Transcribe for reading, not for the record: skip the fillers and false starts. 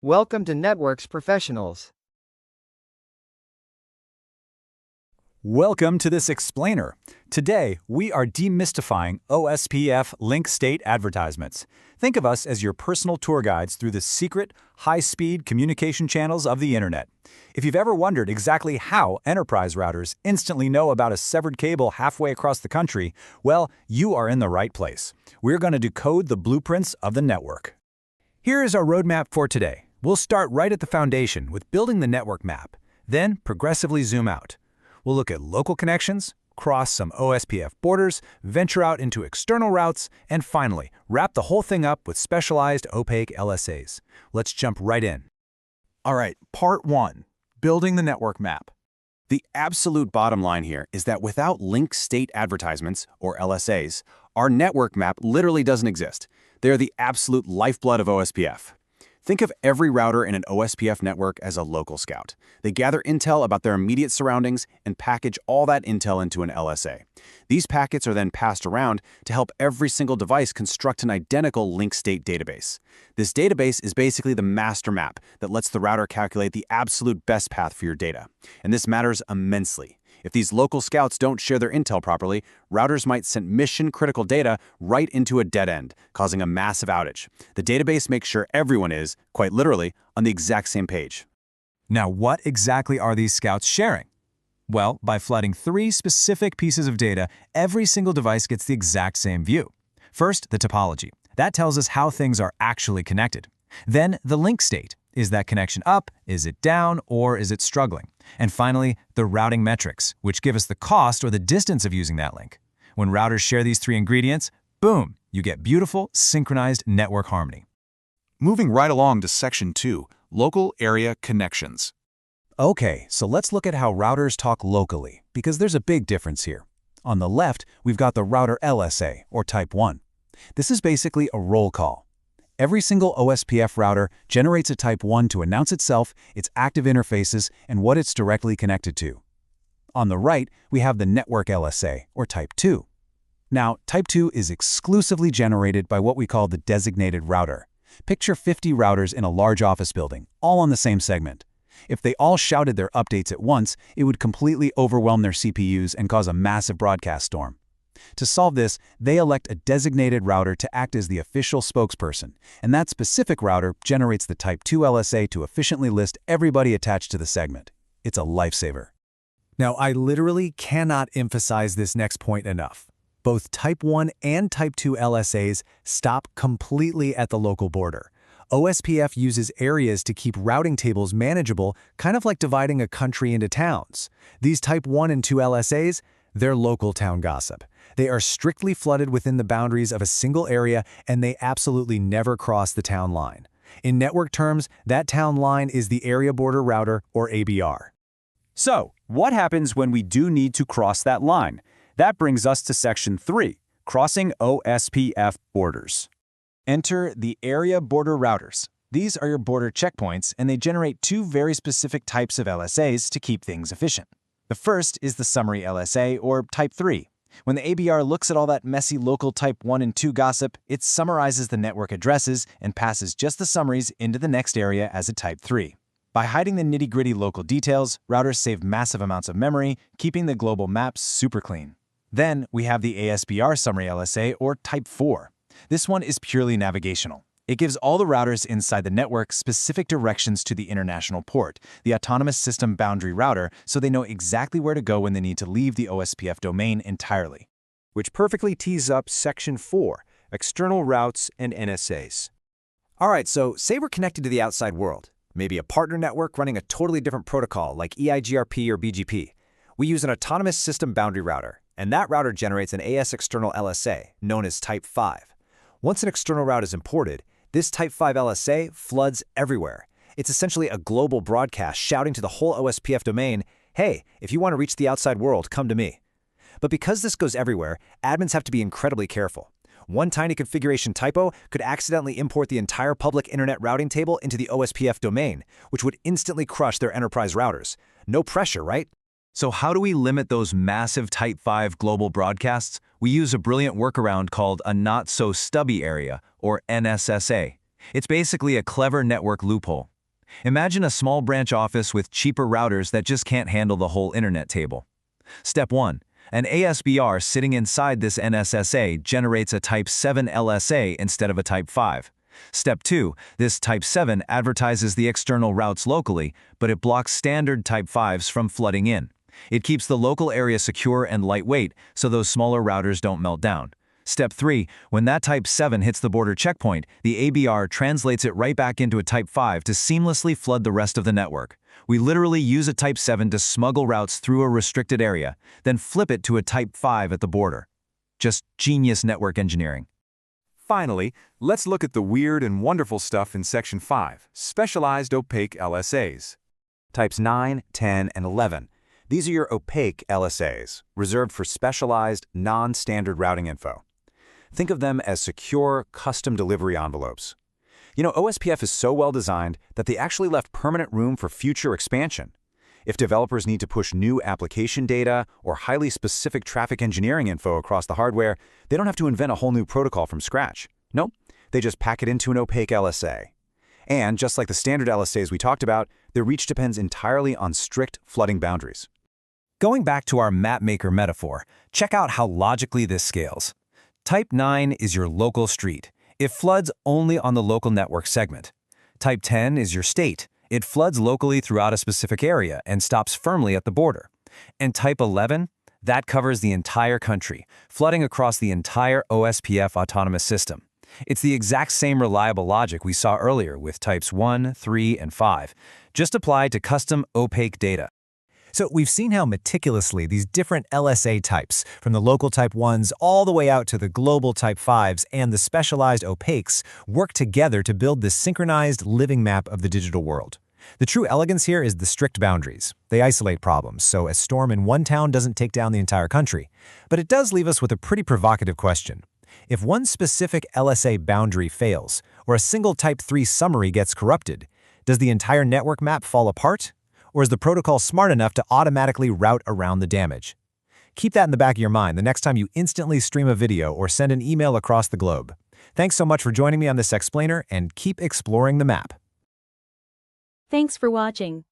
Welcome to Networks Professionals. Welcome to this explainer. Today, we are demystifying OSPF Link State Advertisements. Think of us as your personal tour guides through the secret, high-speed communication channels of the Internet. If you've ever wondered exactly how enterprise routers instantly know about a severed cable halfway across the country, well, you are in the right place. We're going to decode the blueprints of the network. Here is our roadmap for today. We'll start right at the foundation with building the network map, then progressively zoom out. We'll look at local connections, cross some OSPF borders, venture out into external routes, and finally, wrap the whole thing up with specialized opaque LSAs. Let's jump right in. All right, part 1, building the network map. The absolute bottom line here is that without Link State Advertisements, or LSAs, our network map literally doesn't exist. They're the absolute lifeblood of OSPF. Think of every router in an OSPF network as a local scout. They gather intel about their immediate surroundings and package all that intel into an LSA. These packets are then passed around to help every single device construct an identical link state database. This database is basically the master map that lets the router calculate the absolute best path for your data. And this matters immensely. If these local scouts don't share their intel properly, routers might send mission-critical data right into a dead end, causing a massive outage. The database makes sure everyone is, quite literally, on the exact same page. Now, what exactly are these scouts sharing? Well, by flooding 3 specific pieces of data, every single device gets the exact same view. First, the topology. That tells us how things are actually connected. Then, the link state. Is that connection up, is it down, or is it struggling? And finally, the routing metrics, which give us the cost or the distance of using that link. When routers share these 3 ingredients, boom, you get beautiful, synchronized network harmony. Moving right along to Section 2, Local Area Connections. Okay, so let's look at how routers talk locally, because there's a big difference here. On the left, we've got the router LSA, or Type 1. This is basically a roll call. Every single OSPF router generates a Type 1 to announce itself, its active interfaces, and what it's directly connected to. On the right, we have the network LSA, or Type 2. Now, Type 2 is exclusively generated by what we call the designated router. Picture 50 routers in a large office building, all on the same segment. If they all shouted their updates at once, it would completely overwhelm their CPUs and cause a massive broadcast storm. To solve this, they elect a designated router to act as the official spokesperson, and that specific router generates the Type 2 LSA to efficiently list everybody attached to the segment. It's a lifesaver. Now, I literally cannot emphasize this next point enough. Both Type 1 and Type 2 LSAs stop completely at the local border. OSPF uses areas to keep routing tables manageable, kind of like dividing a country into towns. These Type 1 and 2 LSAs, they're local town gossip. They are strictly flooded within the boundaries of a single area, and they absolutely never cross the town line. In network terms, that town line is the Area Border Router, or ABR. So, what happens when we do need to cross that line? That brings us to Section 3, Crossing OSPF Borders. Enter the Area Border Routers. These are your border checkpoints, and they generate 2 very specific types of LSAs to keep things efficient. The first is the Summary LSA, or Type 3. When the ABR looks at all that messy local Type 1 and 2 gossip, it summarizes the network addresses and passes just the summaries into the next area as a Type 3. By hiding the nitty-gritty local details, routers save massive amounts of memory, keeping the global maps super clean. Then we have the ASBR Summary LSA, or Type 4. This one is purely navigational. It gives all the routers inside the network specific directions to the international port, the Autonomous System Boundary Router, so they know exactly where to go when they need to leave the OSPF domain entirely. Which perfectly tees up Section 4, External Routes and NSAs. All right, so say we're connected to the outside world, maybe a partner network running a totally different protocol like EIGRP or BGP. We use an Autonomous System Boundary Router, and that router generates an AS External LSA, known as Type 5. Once an external route is imported, this Type 5 LSA floods everywhere. It's essentially a global broadcast shouting to the whole OSPF domain, hey, if you want to reach the outside world, come to me. But because this goes everywhere, admins have to be incredibly careful. One tiny configuration typo could accidentally import the entire public internet routing table into the OSPF domain, which would instantly crush their enterprise routers. No pressure, right? So how do we limit those massive Type 5 global broadcasts? We use a brilliant workaround called a not-so-stubby area, or NSSA. It's basically a clever network loophole. Imagine a small branch office with cheaper routers that just can't handle the whole internet table. Step 1. An ASBR sitting inside this NSSA generates a Type 7 LSA instead of a Type 5. Step 2. This Type 7 advertises the external routes locally, but it blocks standard Type 5s from flooding in. It keeps the local area secure and lightweight so those smaller routers don't melt down. Step 3. When that Type 7 hits the border checkpoint, the ABR translates it right back into a Type 5 to seamlessly flood the rest of the network. We literally use a Type 7 to smuggle routes through a restricted area, then flip it to a Type 5 at the border. Just genius network engineering. Finally, let's look at the weird and wonderful stuff in Section 5, Specialized Opaque LSAs. Types 9, 10, and 11. These are your opaque LSAs, reserved for specialized, non-standard routing info. Think of them as secure, custom delivery envelopes. You know, OSPF is so well designed that they actually left permanent room for future expansion. If developers need to push new application data or highly specific traffic engineering info across the hardware, they don't have to invent a whole new protocol from scratch. Nope, they just pack it into an opaque LSA. And just like the standard LSAs we talked about, their reach depends entirely on strict flooding boundaries. Going back to our mapmaker metaphor, check out how logically this scales. Type 9 is your local street. It floods only on the local network segment. Type 10 is your state. It floods locally throughout a specific area and stops firmly at the border. And Type 11, that covers the entire country, flooding across the entire OSPF autonomous system. It's the exact same reliable logic we saw earlier with Types 1, 3, and 5, just applied to custom opaque data. So we've seen how meticulously these different LSA types, from the local Type 1s all the way out to the global Type 5s and the specialized opaques, work together to build this synchronized living map of the digital world. The true elegance here is the strict boundaries. They isolate problems, so a storm in one town doesn't take down the entire country. But it does leave us with a pretty provocative question. If one specific LSA boundary fails, or a single Type 3 summary gets corrupted, does the entire network map fall apart? Or is the protocol smart enough to automatically route around the damage? Keep that in the back of your mind the next time you instantly stream a video or send an email across the globe. Thanks so much for joining me on this explainer, and keep exploring the map. Thanks for watching.